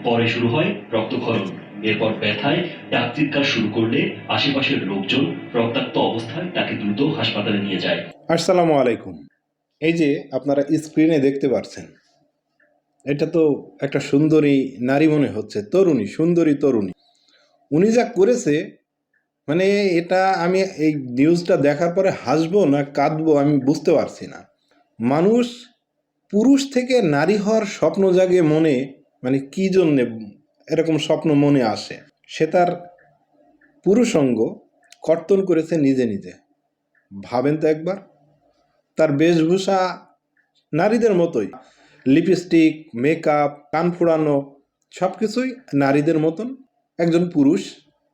পরে শুরু হয় রক্তক্ষরণ। এরপর ব্যথায় ডাক চিৎকার শুরু করলে আশেপাশের লোকজন রক্তাক্ত অবস্থায় তাকে দ্রুত হাসপাতালে নিয়ে যায়। আসসালামু আলাইকুম। এই যে আপনারা স্ক্রিনে দেখতে পাচ্ছেন, এটা তো একটা সুন্দরী নারী মনে হচ্ছে, তরুণী, সুন্দরী তরুণী। উনি যা করেছে, মানে এটা আমি এই নিউজটা দেখার পরে হাসবো না কাঁদবো আমি বুঝতে পারছি না। মানুষ পুরুষ থেকে নারী হওয়ার স্বপ্ন জাগে মনে, মানে কি জন্যে এরকম স্বপ্ন মনে আসে? সে তার পুরুষাঙ্গ কর্তন করেছে নিজে নিজে। ভাবেন তো একবার, তার বেশভূষা নারীদের মতোই, লিপস্টিক, মেকআপ, কান ফোড়ানো, সব কিছুই নারীদের মতন। একজন পুরুষ,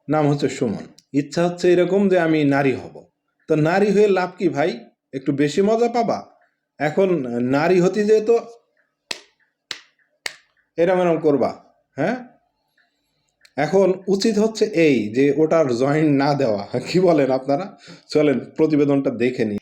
নাম হচ্ছে সুমন। ইচ্ছা হচ্ছে এরকম যে আমি নারী হব। তো নারী হয়ে লাভ কি ভাই? একটু বেশি মজা পাবা। এখন নারী হতে যেয়ে তো এরম এরম করবা, হ্যাঁ? এখন উচিত হচ্ছে এই যে ওটার জয়েন্ট না দেওয়া। কি বলেন আপনারা? চলেন প্রতিবেদনটা দেখে নিই।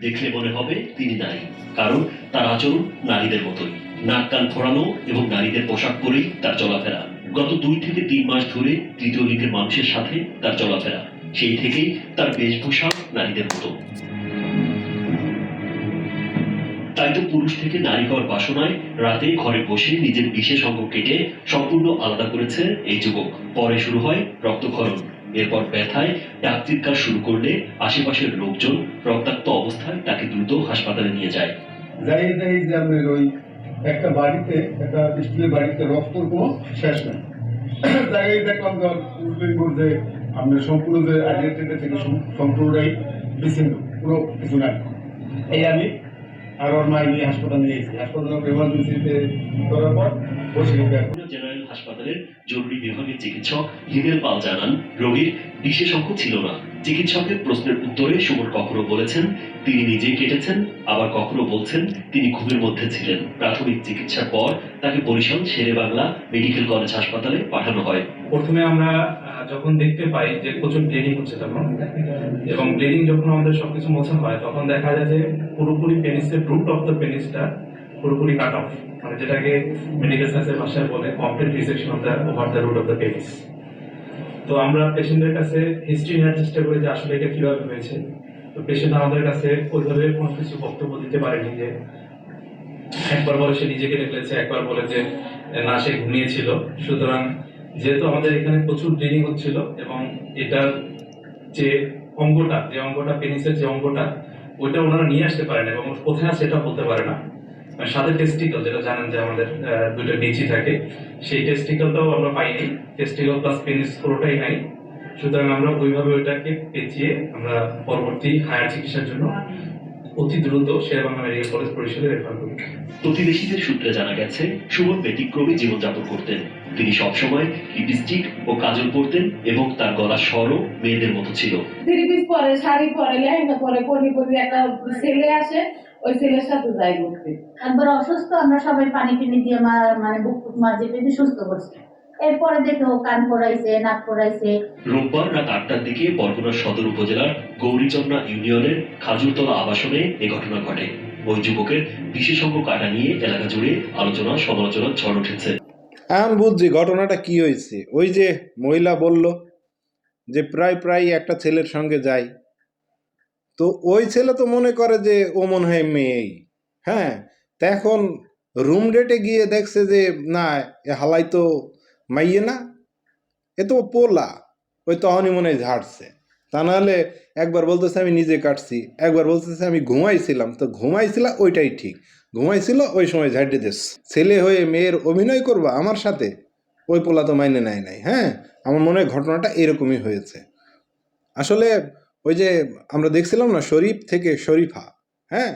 দেখলে মনে হবে তিনি নারী, কারণ তার আচরণ নারীদের মতোই। নাক কান ফোড়ানো এবং নারীদের পোশাক পরেই তার চলাফেরা। গত 2 থেকে 3 মাস ধরে তৃতীয় লিঙ্গের মানুষের সাথে তার চলাফেরা। সেই থেকেই তার বেশভূষা নারীদের মতো। তাই তো পুরুষ থেকে নারী হওয়ার বাসনায় রাতে ঘরে বসে নিজের বিশেষ অঙ্গ কেটে সম্পূর্ণ আলাদা করেছে এই যুবক। পরে শুরু হয় রক্তক্ষরণ। এরপর ব্যথায় ডাক চিৎকার শুরু করলে আশেপাশের লোকজন রক্তাক্ত অবস্থায় তাকে দ্রুত হাসপাতালে নিয়ে যায়। যাই যাই যে আপনার ওই একটা বাড়িতে, একটা স্কুলের বাড়িতে রক্তর কোনো শেষ নেই। তাই দেখলাম যে আপনার সম্পূর্ণ যে আইডেন্টিটি থেকে সম্পূর্ণটাই বিচ্ছিন্ন, পুরো কিছু নাই। এই আমি আর ওর মাই নিয়ে হাসপাতালে নিয়েছি। হাসপাতালে এমার্জেন্সিতে করার পর বসে জেনারেল হাসপাতালের জরুরি বিভাগের চিকিৎসক হিমেল পাল জানান, রোগীর বিশেষজ্ঞ ছিল না। চিকিৎসকের প্রশ্নের উত্তরে সুমন কখনো বলেছেন তিনি নিজেই কেটেছেন, আবার কখনো বলছেন তিনি ঘুমের মধ্যে ছিলেন। প্রাথমিক চিকিৎসার পর তাকে বরিশাল শেরে বাংলা মেডিকেল কলেজ হাসপাতালে পাঠানো হয়। প্রথমে আমরা যখন দেখতে পাই যে প্রচুর ব্লিডিং হচ্ছে তখন, এবং ব্লিডিং যখন আমাদের সবকিছু মোছা হয় তখন দেখা যায় যে পুরোপুরি পেনিসের রুট অফ দ্য পেনিসটা পুরোপুরি কাট অফ, মানে যেটাকে মেডিকেল সায়েন্সের ভাষায় বলে complete resection of the over the root of the penis. তো আমরা পেশেন্টের কাছে হিস্ট্রি নেওয়ার চেষ্টা করি যে আসলে এটা কিভাবে হয়েছে। তো পেশেন্ট আমাদের কাছে ওইভাবে কোনো কিছু বক্তব্য দিতে পারেনি। যে একবার বলে সে নিজেকে ফেলেছে, একবার বলে যে না সে ঘুমিয়েছিল। সুতরাং যেহেতু আমাদের এখানে প্রচুর ব্লিডিং হচ্ছিল এবং এটার যে অঙ্গটা পেনিসের যে অঙ্গটা, ওইটা ওনারা নিয়ে আসতে পারে না এবং কোথায় আছে এটা বলতে পারে না। সাথে টেস্টিকল, যেটা জানেন যে আমাদের দুইটা ডিচি থাকে, সেই টেস্টিকলটাও আমরা পাইনি। টেস্টিকল প্লাস পেনিস পুরোটাই নাই। সুতরাং আমরা ওইভাবে ওইটাকে পেঁচিয়ে আমরা পরবর্তী হায়ার চিকিৎসার জন্য অতি দ্রুত শেরেবাংলা মেডিকেল কলেজ পরিষদে রেফার করি। প্রতিবেশীদের সূত্রে জানা গেছে, সুমন ব্যতিক্রমী জীবনযাপন করতেন। তিনি সবসময় লিপস্টিক ও কাজল পরতেন এবং তার গলার স্বরও মেয়েদের মতো ছিল। থ্রি-পিস পরে, শাড়ি পরে, লেহেঙ্গা পরে, পরি একটা ছেলে আসে, ওই ছেলের সাথে যাই করতে। একবার অসুস্থ, আমরা সবাই পানি টানি দিয়ে মানে বুক ফুক মাঝে পেতে সুস্থ করছি। এরপরে দেখে ও কান পড়াইছে, নাক পড়াইছে। রোববার রাত 8টার দিকে বরগুনা সদর উপজেলার গৌরীচন্দ্রা ইউনিয়নের খাজুরতলা আবাসনে এ ঘটনা ঘটে। ওই যুবকের বিশেষজ্ঞ কাটা নিয়ে এলাকা জুড়ে আলোচনা সমালোচনার ঝড় উঠেছে। এখন বুঝছি ঘটনাটা কি হয়েছে। ওই যে মহিলা বলল যে প্রায় একটা ছেলের সঙ্গে যায়, তো ওই ছেলে তো মনে করে যে ও মনে হয় মেয়েই। হ্যাঁ, তা এখন রুম ডেটে গিয়ে দেখছে যে না, এ হালাই তো মাইয়ে না, এ তো পোলা। ওই তখনই মনে হয় ঝাড়ছে। তা নাহলে একবার বলতেছে আমি নিজে কাটছি, একবার বলতেছে আমি ঘুমাইছিলাম। তো ঘুমাইছিলাম ওইটাই ঠিক, ঘুমাইছিল ওই সময় ঝাড়তে দিস। ছেলে হয়ে মেয়ের অভিনয় করবা আমার সাথে, ওই পোলা তো মাইনে নেয় নাই। হ্যাঁ, আমার মনে হয় ঘটনাটা এরকমই হয়েছে। আসলে ওই যে আমরা দেখছিলাম না, শরীফ থেকে শরীফা, হ্যাঁ,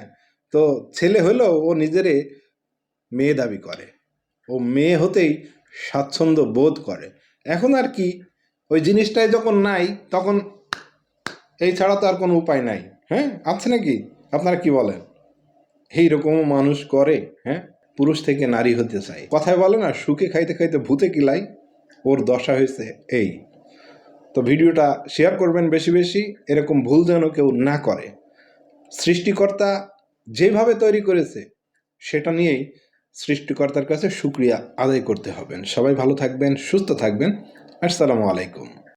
তো ছেলে হলেও ও নিজেরে মেয়ে দাবি করে, ও মেয়ে হতেই স্বাচ্ছন্দ্য বোধ করে। এখন আর কি, ওই জিনিসটাই যখন নাই তখন এই ছাড়া তো আর কোনো উপায় নাই। হ্যাঁ, আছে নাকি? আপনারা কি বলেন? এইরকমও মানুষ করে। হ্যাঁ, পুরুষ থেকে নারী হতে চায়। কথায় বলে না, সুখে খাইতে খাইতে ভূতে কিলাই, ওর দশা হয়েছে এই। তো ভিডিওটা শেয়ার করবেন বেশি বেশি, এরকম ভুল যেন কেউ না করে। সৃষ্টিকর্তা যেভাবে তৈরি করেছে সেটা নিয়েই সৃষ্টিকর্তার কাছে শুকরিয়া আদায় করতে হবেন। সবাই ভালো থাকবেন, সুস্থ থাকবেন। আসসালামু আলাইকুম।